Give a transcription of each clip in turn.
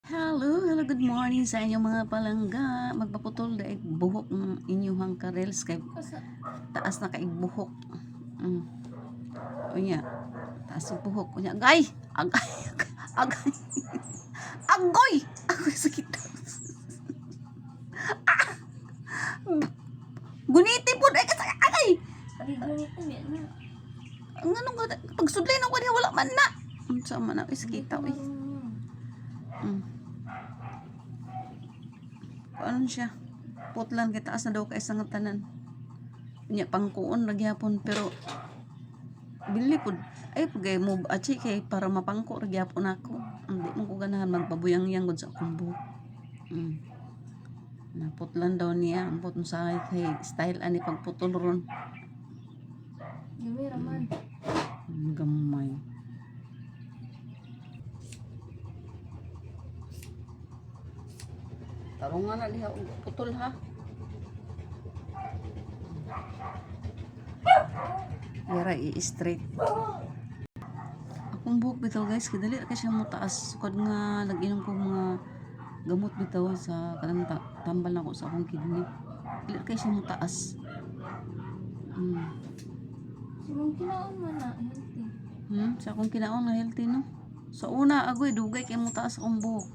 Hello, good morning sa inyong mga palangga. Magpaputol daig buhok ng inyong karels kay taas na kay buhok. Unya, taas yung buhok. Unya, agay! Agay! Agay! Agoy! Agoy sakit. Guniti po ay kasi agay! Guniti mi na. Ang ano nga, pag sudlay na ko niya wala man na. Sama na, iskita. Paano siya? Putlan kay taas na daw kay isang tanan. Nya pangkuon ragyapon pero bili pud ay pagay mo achi kay para mapangko ragyapon ako. Hindi mo ko ganahan magpabuyang-yang gud sa akong buhok. Naputlan daw niya ang putong sa kay style ani pagputol ron. Gami raman. Gamay. Tarong nga na diha putol ha. Yara i-straight. Akong buhok bitaw guys, kay dali ra siya mo taas sukad nga nag-inom ko mga gamot bitaw sa kanang tambal na ko sa akong kidney. Dili ra siya mo taas. Simong kinaon man na healthy. Sa akong kinaon nga healthy no. Sa una agoy dugay kay mo taas akong buhok.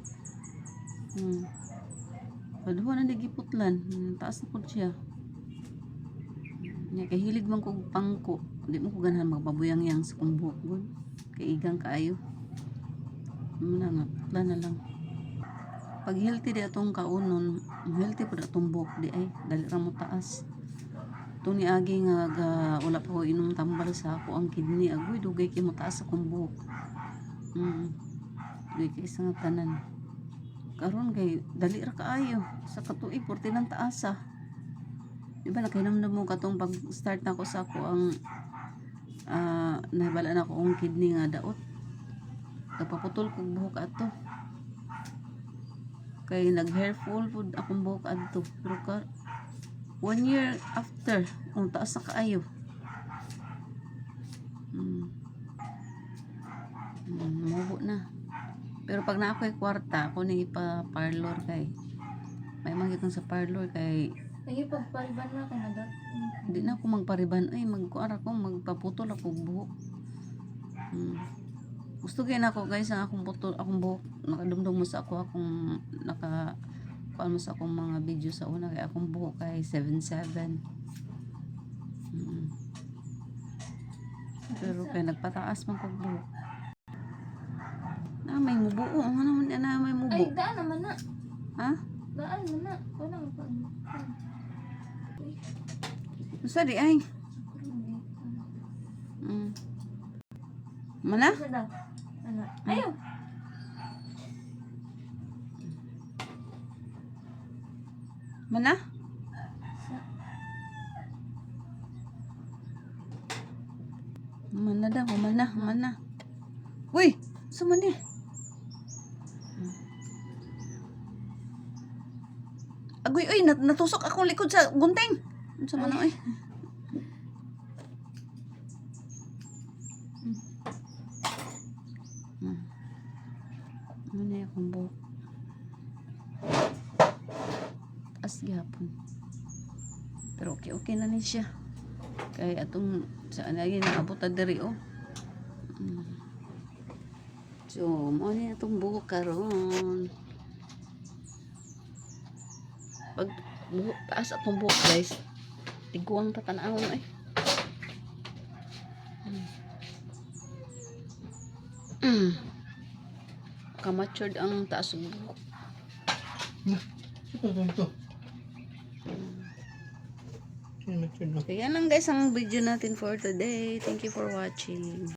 Paduha na nagiputlan, taas na pud siya. Nya kay hilig man kog pangko, di mo ko ganahan magpabuyang-yang sa akong buhok gud. Kay igang kaayo. Muna nga, putlan na lang. Pag healthy di atong kaunon, healthy pud atong buhok di ay dali ra mo taas. Ito ni agi nga wala pa ko inom tambal sa ako ang kidney, agoy dugay kay mo taas akong buhok. Dugay kay isang tanan. Karon kay dali ra kaayo sa katuig 40 ng taasa. Di ba nakahinamdam mo katong pag start na ko sa ako ang nabala na ko ang kidney nga daot. Kapaputol kog buhok ato. Kay nag-hair fall pud akong buhok adto. Pero 1 year after, ang taas na kaayo. Mubo na. Pero pag na ako'y kwarta, ako nang ipa-parlor kay may mangitong sa parlor kay Ay pagpariban na kay nadat. hindi na ako magpariban ay magkuara ko magpaputol ako buhok. Gusto gyud nako guys ang akong putol akong buhok nakadumdum mo sa ako akong kuan mo sa akong mga video sa una kay akong buhok kay 77. Pero kay nagpataas man kog buhok. Na may mubo ano man na may mubo. Ay daan naman na. Ha? Daan man na. Wala pa. Usa di ay. Mana? Ano? Ayo. Mana? Mana daw, mana. Uy, sama ni. Agoy, uy, natusok akong likod sa gunting. Sama na, uy. Ano na akong buhok? As gapon. Pero okay na ni siya. Kaya atong saan lagi naabot na diri oh. So, mo ni atong buhok karon. Pag buhok taas atong buhok guys, tiguang tatanawon ay. Kamatured ang taas ng buhok. So yan lang guys ang video natin for today. Thank you for watching.